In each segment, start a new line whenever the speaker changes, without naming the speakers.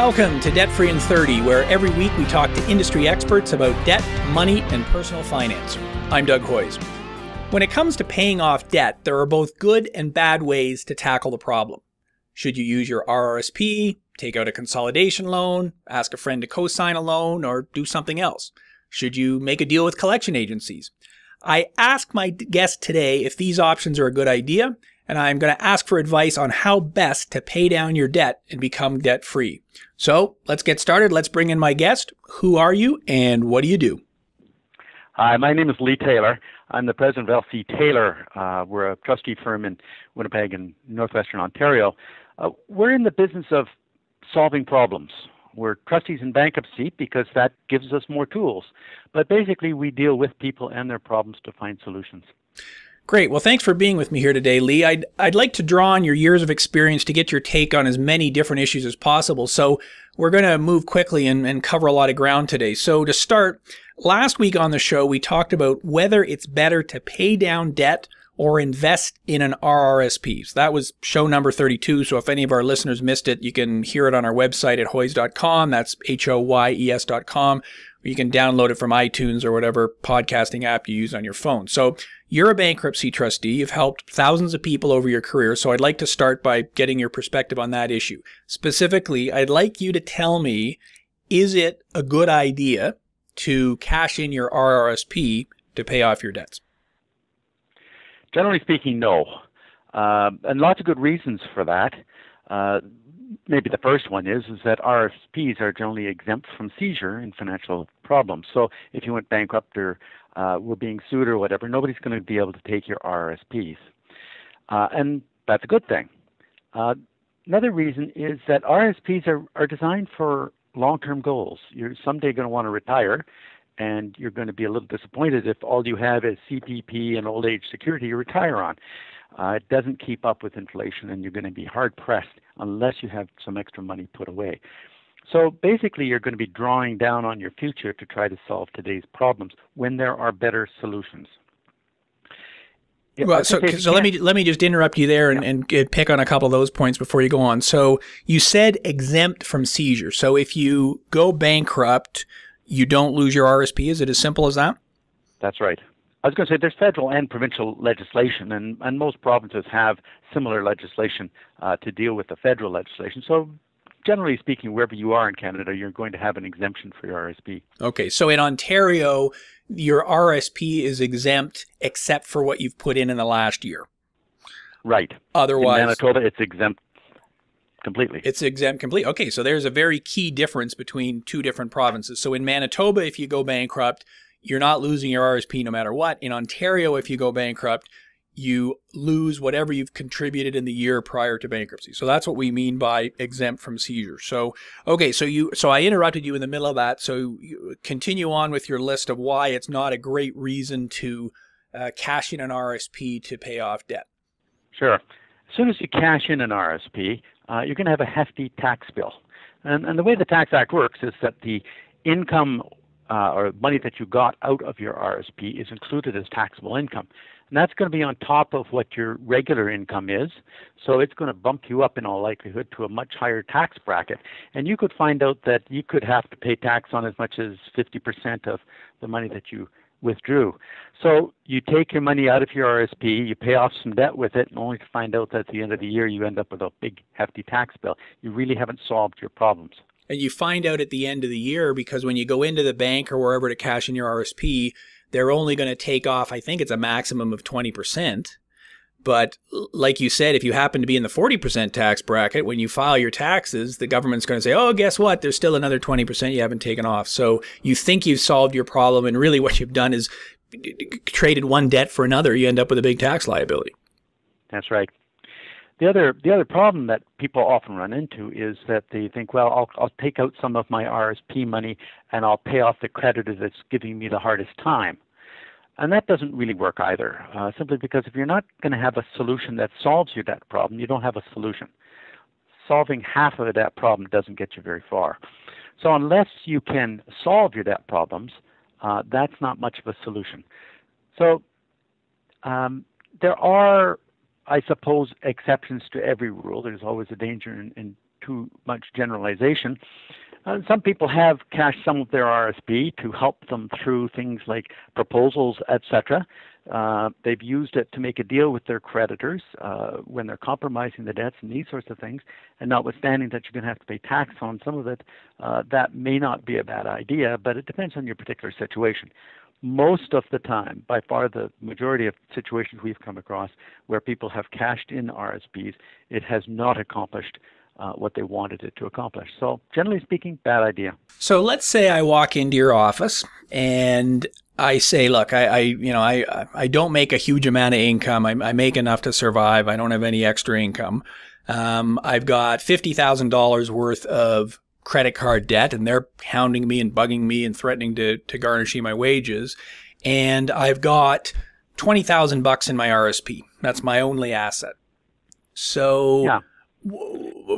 Welcome to Debt Free in 30, where every week we talk to industry experts about debt, money, and personal finance. I'm Doug Hoyes. When it comes to paying off debt, there are both good and bad ways to tackle the problem. Should you use your RRSP, take out a consolidation loan, ask a friend to co-sign a loan, or do something else? Should you make a deal with collection agencies? I asked my guest today if these options are a good idea, and I'm going to ask for advice on how best to pay down your debt and become debt-free. So let's get started. Let's bring in my guest. Who are you and what do you do?
Hi, my name is Leigh Taylor. I'm the president of Leigh Taylor. We're a trustee firm in Winnipeg and Northwestern Ontario. We're in the business of solving problems. We're trustees in bankruptcy because that gives us more tools. But basically, we deal with people and their problems to find solutions.
Great. Well, thanks for being with me here today, Leigh. I'd like to draw on your years of experience to get your take on as many different issues as possible. So we're going to move quickly and cover a lot of ground today. So to start, last week on the show, we talked about whether it's better to pay down debt or invest in an RRSP. So that was show number 32. So if any of our listeners missed it, you can hear it on our website at hoyes.com. That's HOYES.com. Or you can download it from iTunes or whatever podcasting app you use on your phone. So you're a bankruptcy trustee. You've helped thousands of people over your career. So I'd like to start by getting your perspective on that issue. Specifically, I'd like you to tell me, is it a good idea to cash in your RRSP to pay off your debts?
Generally speaking, no. And lots of good reasons for that. Maybe the first one is that RRSPs are generally exempt from seizure in financial problems. So if you went bankrupt or were being sued or whatever, nobody's going to be able to take your RRSPs. And that's a good thing. Another reason is that RRSPs are designed for long-term goals. You're someday going to want to retire, and you're going to be a little disappointed if all you have is CPP and old age security you retire on. It doesn't keep up with inflation, and you're going to be hard-pressed unless you have some extra money put away. So basically, you're going to be drawing down on your future to try to solve today's problems when there are better solutions.
Well, so let me just interrupt you there and pick on a couple of those points before you go on. So you said exempt from seizure. So if you go bankrupt, you don't lose your RSP. Is it as simple as that?
That's right. I was going to say there's federal and provincial legislation, and most provinces have similar legislation to deal with the federal legislation. So generally speaking, wherever you are in Canada, you're going to have an exemption for your RSP. Okay,
so in Ontario, your RSP is exempt except for what you've put in the last year.
Right.
Otherwise,
in Manitoba, it's exempt completely.
It's exempt completely. Okay, so there's a very key difference between two different provinces. So in Manitoba, if you go bankrupt, you're not losing your RSP no matter what. In Ontario, if you go bankrupt, you lose whatever you've contributed in the year prior to bankruptcy. So that's what we mean by exempt from seizure. So, okay, so I interrupted you in the middle of that. So you continue on with your list of why it's not a great reason to cash in an RSP to pay off debt.
Sure. As soon as you cash in an RSP, you're going to have a hefty tax bill. And the way the Tax Act works is that the income or money that you got out of your RSP is included as taxable income. And that's going to be on top of what your regular income is. So it's going to bump you up in all likelihood to a much higher tax bracket. And you could find out that you could have to pay tax on as much as 50% of the money that you withdrew. So you take your money out of your RSP, you pay off some debt with it, and only to find out that at the end of the year you end up with a big hefty tax bill. You really haven't solved your problems.
And you find out at the end of the year because when you go into the bank or wherever to cash in your RSP, they're only going to take off, I think it's a maximum of 20%. But like you said, if you happen to be in the 40% tax bracket, when you file your taxes, the government's going to say, oh, guess what? There's still another 20% you haven't taken off. So you think you've solved your problem, and really what you've done is traded one debt for another. You end up with a big tax liability.
That's right. The other problem that people often run into is that they think, well, I'll take out some of my RSP money and I'll pay off the creditor that's giving me the hardest time. And that doesn't really work either, simply because if you're not going to have a solution that solves your debt problem, you don't have a solution. Solving half of the debt problem doesn't get you very far. So unless you can solve your debt problems, that's not much of a solution. So there are, I suppose, exceptions to every rule. There's always a danger in too much generalization. Some people have cashed some of their RSP to help them through things like proposals, etc. They've used it to make a deal with their creditors when they're compromising the debts and these sorts of things. And notwithstanding that you're going to have to pay tax on some of it, that may not be a bad idea, but it depends on your particular situation. Most of the time, by far the majority of situations we've come across where people have cashed in RSPs, it has not accomplished what they wanted it to accomplish. So generally speaking, bad idea.
So let's say I walk into your office and I say, look, I don't make a huge amount of income. I make enough to survive. I don't have any extra income. I've got $50,000 worth of credit card debt, and they're hounding me and bugging me and threatening to garnish my wages. And I've got $20,000 in my RSP. That's my only asset. So yeah.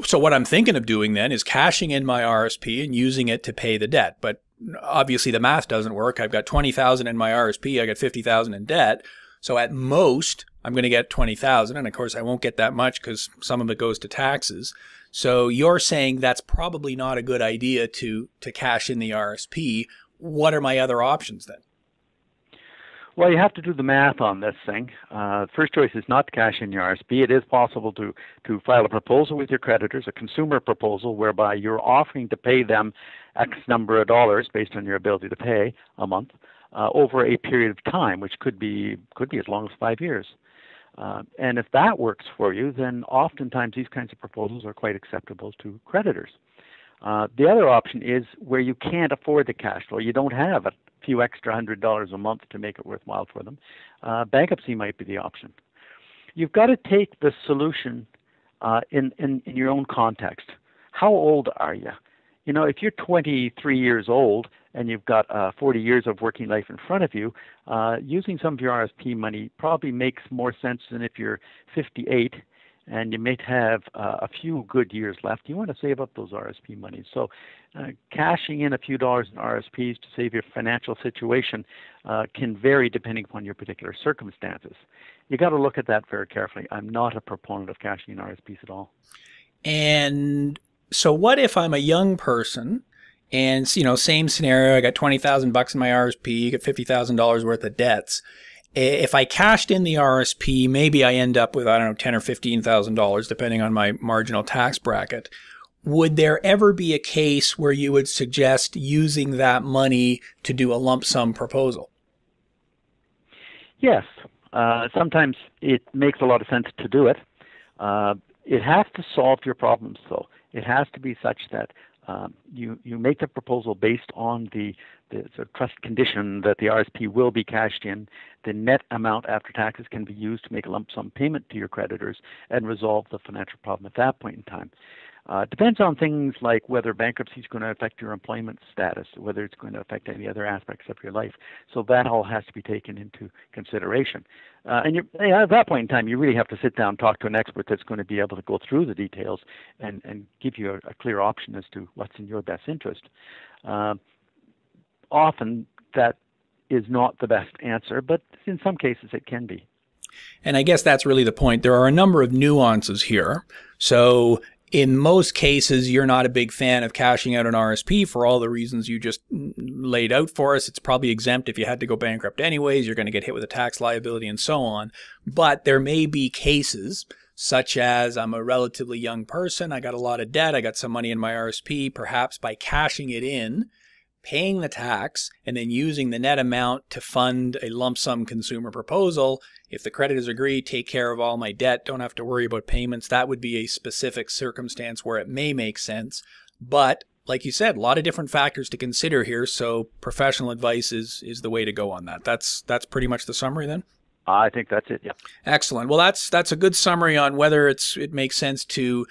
So what I'm thinking of doing then is cashing in my RSP and using it to pay the debt. But obviously the math doesn't work. I've got $20,000 in my RSP. I got $50,000 in debt. So at most, I'm going to get $20,000. And of course, I won't get that much because some of it goes to taxes. So you're saying that's probably not a good idea to cash in the RSP. What are my other options then?
Well, you have to do the math on this thing. First choice is not to cash in your RSP. It is possible to file a proposal with your creditors, a consumer proposal, whereby you're offering to pay them X number of dollars based on your ability to pay a month over a period of time, which could be as long as 5 years. And if that works for you, then oftentimes these kinds of proposals are quite acceptable to creditors. The other option is where you can't afford the cash flow. You don't have a few extra $100 a month to make it worthwhile for them. Bankruptcy might be the option. You've got to take the solution in your own context. How old are you? You know, if you're 23 years old and you've got 40 years of working life in front of you, using some of your RSP money probably makes more sense than if you're 58 and you may have a few good years left. You want to save up those RSP monies. So cashing in a few dollars in RSPs to save your financial situation can vary depending upon your particular circumstances. You got to look at that very carefully. I'm not a proponent of cashing in RSPs at all.
And so what if I'm a young person and, you know, same scenario, I got $20,000 in my RSP, got $50,000 worth of debts. If I cashed in the RSP, maybe I end up with, I don't know, $10,000 or $15,000, depending on my marginal tax bracket. Would there ever be a case where you would suggest using that money to do a lump sum proposal?
Yes. Sometimes it makes a lot of sense to do it. It has to solve your problems, though. It has to be such that you make the proposal based on the sort of trust condition that the RSP will be cashed in. The net amount after taxes can be used to make a lump sum payment to your creditors and resolve the financial problem at that point in time. Depends on things like whether bankruptcy is going to affect your employment status, whether it's going to affect any other aspects of your life. So that all has to be taken into consideration. And at that point in time, you really have to sit down and talk to an expert that's going to be able to go through the details and give you a clear option as to what's in your best interest. Often that is not the best answer, but in some cases it can be.
And I guess that's really the point. There are a number of nuances here. So in most cases, you're not a big fan of cashing out an RSP for all the reasons you just laid out for us. It's probably exempt if you had to go bankrupt anyways. You're going to get hit with a tax liability and so on. But there may be cases such as I'm a relatively young person. I got a lot of debt. I got some money in my RSP. Perhaps by cashing it in, paying the tax, and then using the net amount to fund a lump sum consumer proposal. If the creditors agree, take care of all my debt, don't have to worry about payments, that would be a specific circumstance where it may make sense. But like you said, a lot of different factors to consider here, so professional advice is the way to go on that. That's pretty much the summary then?
I think that's it, yeah.
Excellent. Well, that's a good summary on whether it makes sense to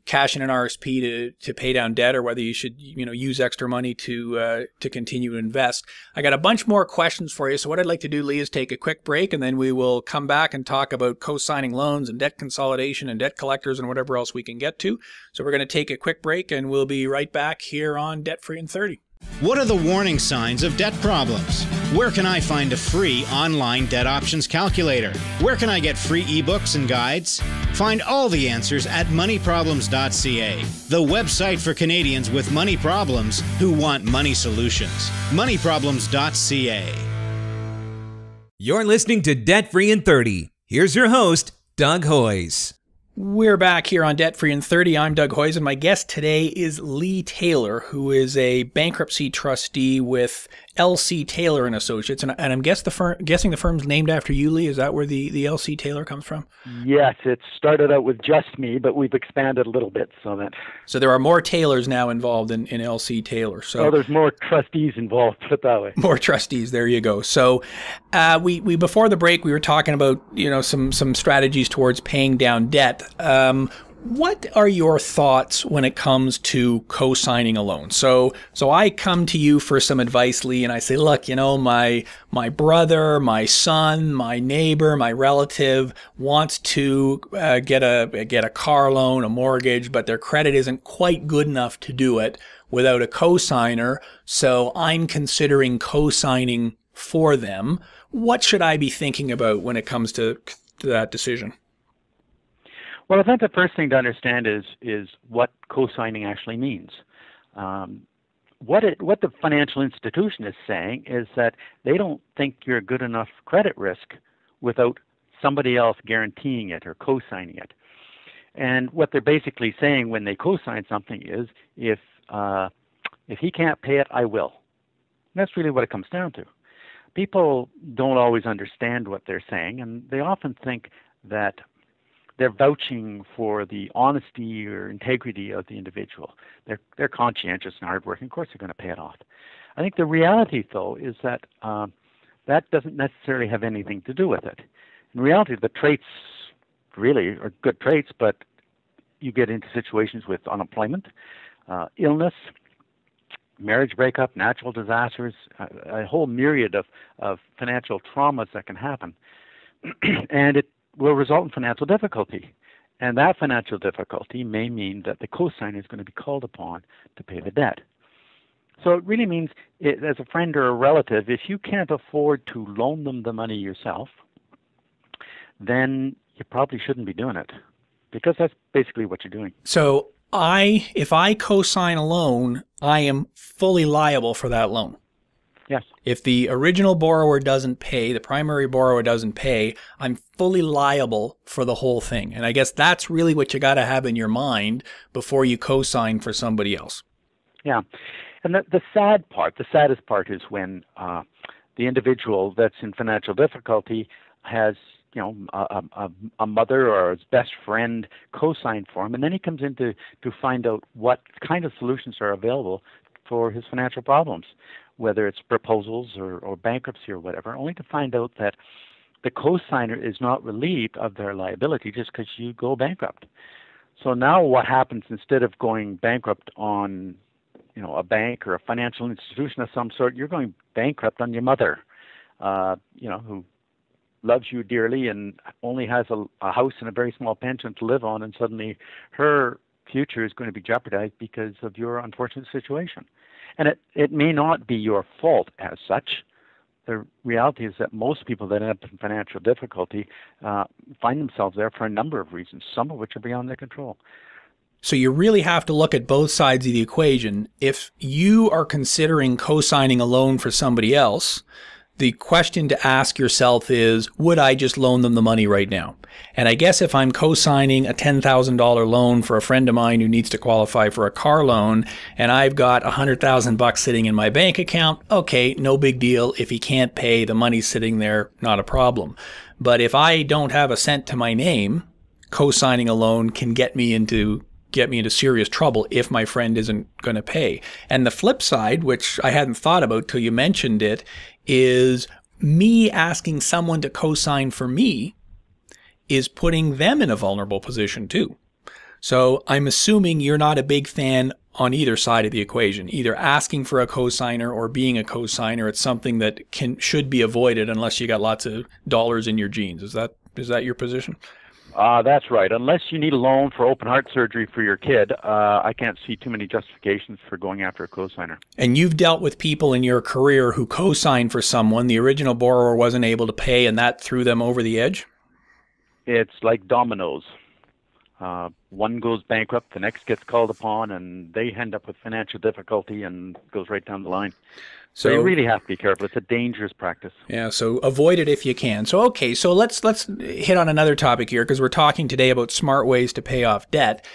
cash in an RSP to pay down debt, or whether you should, use extra money to continue to invest. I got a bunch more questions for you. So what I'd like to do, Leigh, is take a quick break, and then we will come back and talk about co-signing loans and debt consolidation and debt collectors and whatever else we can get to. So we're going to take a quick break, and we'll be right back here on Debt Free in 30.
What are the warning signs of debt problems? Where can I find a free online debt options calculator? Where can I get free ebooks and guides? Find all the answers at moneyproblems.ca, the website for Canadians with money problems who want money solutions. Moneyproblems.ca.
You're listening to Debt Free in 30. Here's your host, Doug Hoyes.
We're back here on Debt Free in 30. I'm Doug Hoyes, and my guest today is Leigh Taylor, who is a bankruptcy trustee with L.C. Taylor and Associates. And I'm guessing the firm's named after you, Leigh. Is that where the L.C. Taylor comes from?
Yes, it started out with just me, but we've expanded a little bit. So
there are more Taylors now involved in L.C. Taylor. So
there's more trustees involved, put it that way.
More trustees. There you go. So we before the break, we were talking about, some strategies towards paying down debt. What are your thoughts when it comes to co-signing a loan? So I come to you for some advice, Leigh, and I say, look, my brother, my son, my neighbor, my relative wants to get a car loan, a mortgage, but their credit isn't quite good enough to do it without a co-signer. So I'm considering co-signing for them. What should I be thinking about when it comes to that decision?
Well, I think the first thing to understand is what co-signing actually means. What the financial institution is saying is that they don't think you're a good enough credit risk without somebody else guaranteeing it or co-signing it. And what they're basically saying when they co-sign something is, if he can't pay it, I will. And that's really what it comes down to. People don't always understand what they're saying, and they often think that they're vouching for the honesty or integrity of the individual. They're conscientious and hardworking. Of course, they're going to pay it off. I think the reality, though, is that that doesn't necessarily have anything to do with it. In reality, the traits really are good traits, but you get into situations with unemployment, illness, marriage breakup, natural disasters, a whole myriad of financial traumas that can happen. And it will result in financial difficulty. And that financial difficulty may mean that the cosigner is going to be called upon to pay the debt. So it really means, as a friend or a relative, if you can't afford to loan them the money yourself, then you probably shouldn't be doing it, because that's basically what you're doing.
So if I co-sign a loan, I am fully liable for that loan.
Yes.
If the original borrower doesn't pay, the primary borrower doesn't pay, I'm fully liable for the whole thing. And I guess that's really what you got to have in your mind before you co-sign for somebody else. Yeah.
And the saddest part is when the individual that's in financial difficulty has, a mother or his best friend co-sign for him, and then he comes in to find out what kind of solutions are available for his financial problems, whether it's proposals or bankruptcy or whatever, only to find out that the co-signer is not relieved of their liability just because you go bankrupt. So now what happens, instead of going bankrupt on a bank or a financial institution of some sort, you're going bankrupt on your mother, who loves you dearly and only has a house and a very small pension to live on, and suddenly her future is going to be jeopardized because of your unfortunate situation. And it may not be your fault as such. The reality is that most people that end up in financial difficulty find themselves there for a number of reasons, some of which are beyond their control.
So you really have to look at both sides of the equation. If you are considering co-signing a loan for somebody else, the question to ask yourself is, would I just loan them the money right now? And I guess if I'm co-signing a $10,000 loan for a friend of mine who needs to qualify for a car loan, and I've got $100,000 sitting in my bank account, okay, no big deal. If he can't pay, the money's sitting there, not a problem. But if I don't have a cent to my name, co-signing a loan can get me into serious trouble if my friend isn't going to pay. And the flip side, which I hadn't thought about till you mentioned it, is me asking someone to co-sign for me is putting them in a vulnerable position too. So I'm assuming you're not a big fan on either side of the equation, either asking for a co-signer or being a co-signer. It's something that should be avoided unless you got lots of dollars in your jeans. Is that your position?
That's right. Unless you need a loan for open heart surgery for your kid, I can't see too many justifications for going after a cosigner.
And you've dealt with people in your career who co-signed for someone, the original borrower wasn't able to pay, and that threw them over the edge?
It's like dominoes. One goes bankrupt, the next gets called upon, and they end up with financial difficulty and goes right down the line. So you really have to be careful. It's a dangerous practice.
Yeah, so avoid it if you can. So okay, so let's hit on another topic here, because we're talking today about smart ways to pay off debt.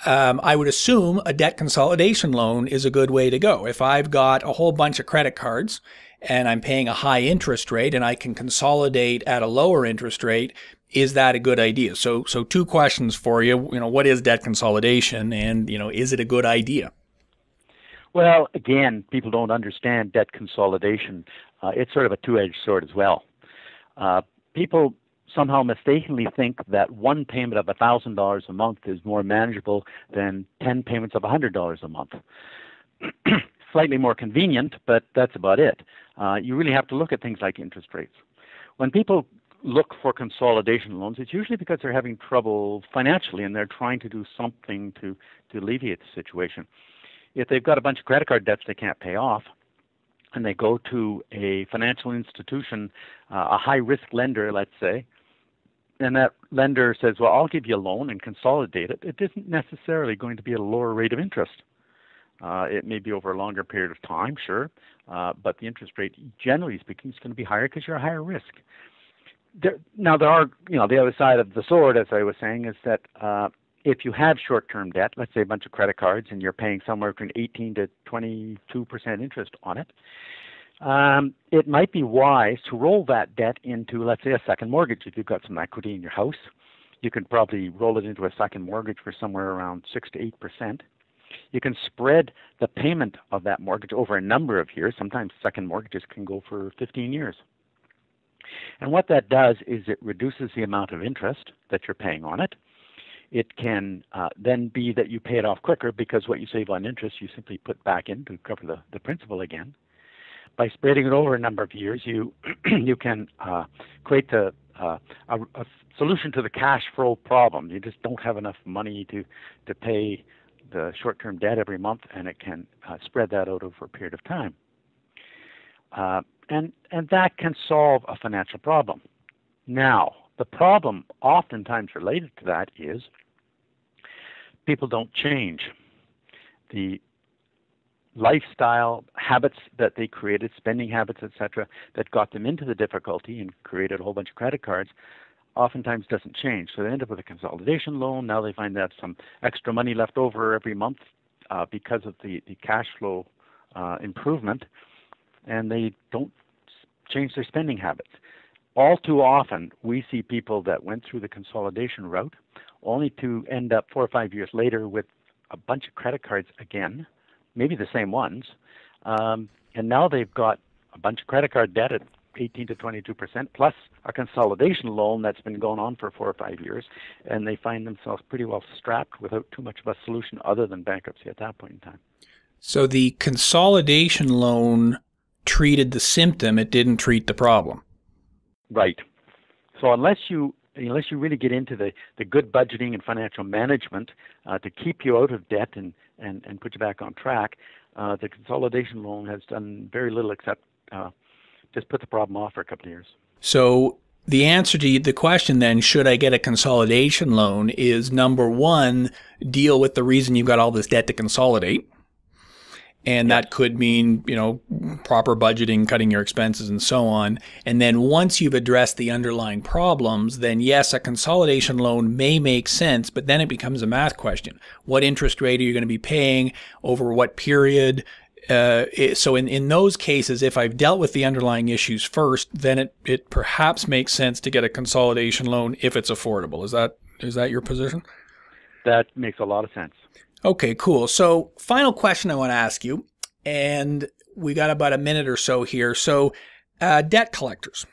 I would assume a debt consolidation loan is a good way to go. If I've got a whole bunch of credit cards and I'm paying a high interest rate and I can consolidate at a lower interest rate, is that a good idea? So two questions for you. What is debt consolidation, and is it a good idea?
Well, again, people don't understand debt consolidation. It's sort of a two-edged sword as well. People somehow mistakenly think that one payment of $1,000 a month is more manageable than 10 payments of $100 a month. Slightly more convenient, but that's about it. You really have to look at things like interest rates. When people look for consolidation loans, it's usually because they're having trouble financially and they're trying to do something to alleviate the situation. If they've got a bunch of credit card debts they can't pay off, and they go to a financial institution, a high-risk lender, let's say, and that lender says, well, I'll give you a loan and consolidate it, it isn't necessarily going to be at a lower rate of interest. It may be over a longer period of time, sure, but the interest rate, generally speaking, is going to be higher because you're a higher risk. There are, the other side of the sword, as I was saying, is that if you have short-term debt, let's say a bunch of credit cards, and you're paying somewhere between 18 to 22% interest on it, it might be wise to roll that debt into, let's say, a second mortgage. If you've got some equity in your house, you can probably roll it into a second mortgage for somewhere around 6 to 8%. You can spread the payment of that mortgage over a number of years. Sometimes second mortgages can go for 15 years. And what that does is it reduces the amount of interest that you're paying on it. It can then be that you pay it off quicker, because what you save on interest you simply put back in to cover the principal again. By spreading it over a number of years, you you can create a solution to the cash flow problem. You just don't have enough money to pay the short-term debt every month, and it can spread that out over a period of time. And that can solve a financial problem. Now, the problem oftentimes related to that is people don't change. The lifestyle habits that they created, spending habits, etc., that got them into the difficulty and created a whole bunch of credit cards, oftentimes doesn't change. So they end up with a consolidation loan. Now they find they have some extra money left over every month because of the cash flow improvement, and they don't change their spending habits. All too often, we see people that went through the consolidation route only to end up 4 or 5 years later with a bunch of credit cards again, maybe the same ones, and now they've got a bunch of credit card debt at 18 to 22%, plus a consolidation loan that's been going on for 4 or 5 years, and they find themselves pretty well strapped without too much of a solution other than bankruptcy at that point in time.
So the consolidation loan treated the symptom, it didn't treat the problem.
Right. So unless you really get into the good budgeting and financial management to keep you out of debt and put you back on track, the consolidation loan has done very little except just put the problem off for a couple of years. So
the answer to the question then, should I get a consolidation loan, is number one, deal with the reason you've got all this debt to consolidate. And that could mean, proper budgeting, cutting your expenses, and so on. And then once you've addressed the underlying problems, then yes, a consolidation loan may make sense, but then it becomes a math question. What interest rate are you going to be paying over what period? So in those cases, if I've dealt with the underlying issues first, then it perhaps makes sense to get a consolidation loan if it's affordable. Is that your position?
That makes a lot of sense.
Okay, cool. So final question I want to ask you, and we got about a minute or so here. So debt collectors.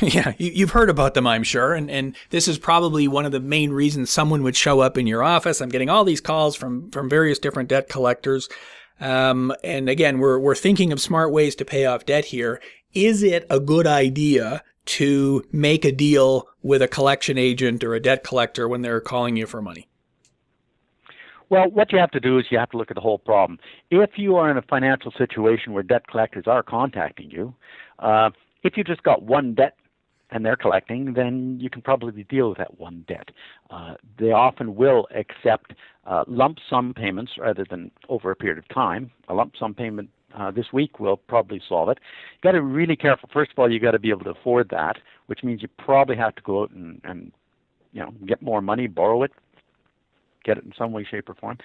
Yeah, you've heard about them, I'm sure. And this is probably one of the main reasons someone would show up in your office. I'm getting all these calls from various different debt collectors. And again, we're thinking of smart ways to pay off debt here. Is it a good idea to make a deal with a collection agent or a debt collector when they're calling you for money?
Well, what you have to do is you have to look at the whole problem. If you are in a financial situation where debt collectors are contacting you, if you just got one debt and they're collecting, then you can probably deal with that one debt. They often will accept lump sum payments rather than over a period of time. A lump sum payment this week will probably solve it. You got to be really careful. First of all, you got to be able to afford that, which means you probably have to go out and get more money, borrow it, get it in some way, shape, or form.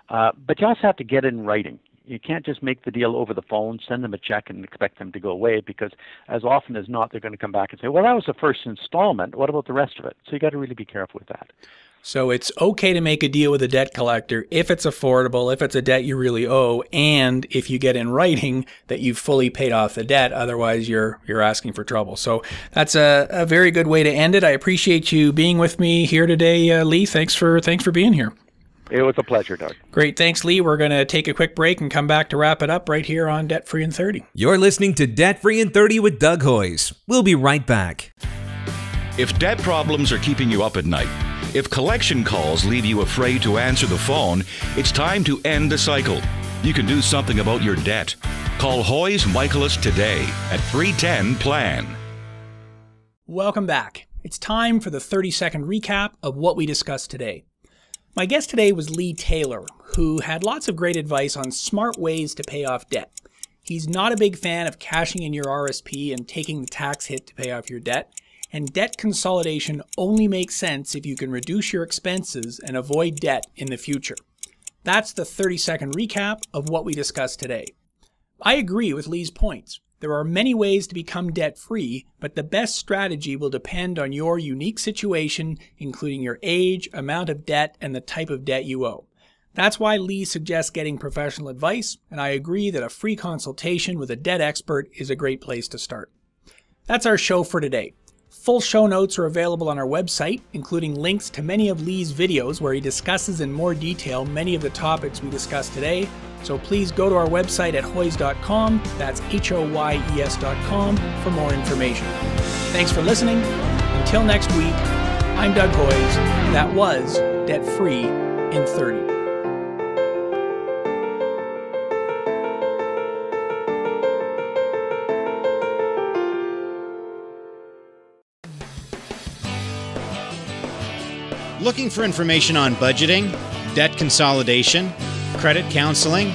But you also have to get it in writing. You can't just make the deal over the phone, send them a check, and expect them to go away, because as often as not, they're going to come back and say, well, that was the first installment. What about the rest of it? So you got to really be careful with that.
So it's okay to make a deal with a debt collector if it's affordable, if it's a debt you really owe, and if you get in writing that you've fully paid off the debt. Otherwise, you're asking for trouble. So that's a very good way to end it. I appreciate you being with me here today, Leigh. Thanks for being here.
It was a pleasure, Doug.
Great. Thanks, Leigh. We're going to take a quick break and come back to wrap it up right here on Debt Free in 30.
You're listening to Debt Free in 30 with Doug Hoyes. We'll be right back.
If debt problems are keeping you up at night, if collection calls leave you afraid to answer the phone, it's time to end the cycle. You can do something about your debt. Call Hoyes Michaelis today at 310-PLAN.
Welcome back. It's time for the 30-second recap of what we discussed today. My guest today was Leigh Taylor, who had lots of great advice on smart ways to pay off debt. He's not a big fan of cashing in your RRSP and taking the tax hit to pay off your debt, and debt consolidation only makes sense if you can reduce your expenses and avoid debt in the future. That's the 30-second recap of what we discussed today. I agree with Leigh's points. There are many ways to become debt-free, but the best strategy will depend on your unique situation, including your age, amount of debt, and the type of debt you owe. That's why Leigh suggests getting professional advice, and I agree that a free consultation with a debt expert is a great place to start. That's our show for today. Full show notes are available on our website, including links to many of Leigh's videos where he discusses in more detail many of the topics we discussed today. So please go to our website at hoyes.com, that's HOYES.com, for more information. Thanks for listening. Until next week, I'm Doug Hoyes. That was Debt Free in 30.
Looking for information on budgeting, debt consolidation, credit counseling,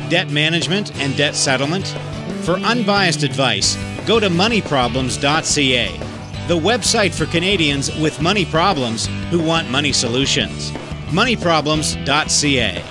debt management, and debt settlement? For unbiased advice, go to moneyproblems.ca, the website for Canadians with money problems who want money solutions. moneyproblems.ca.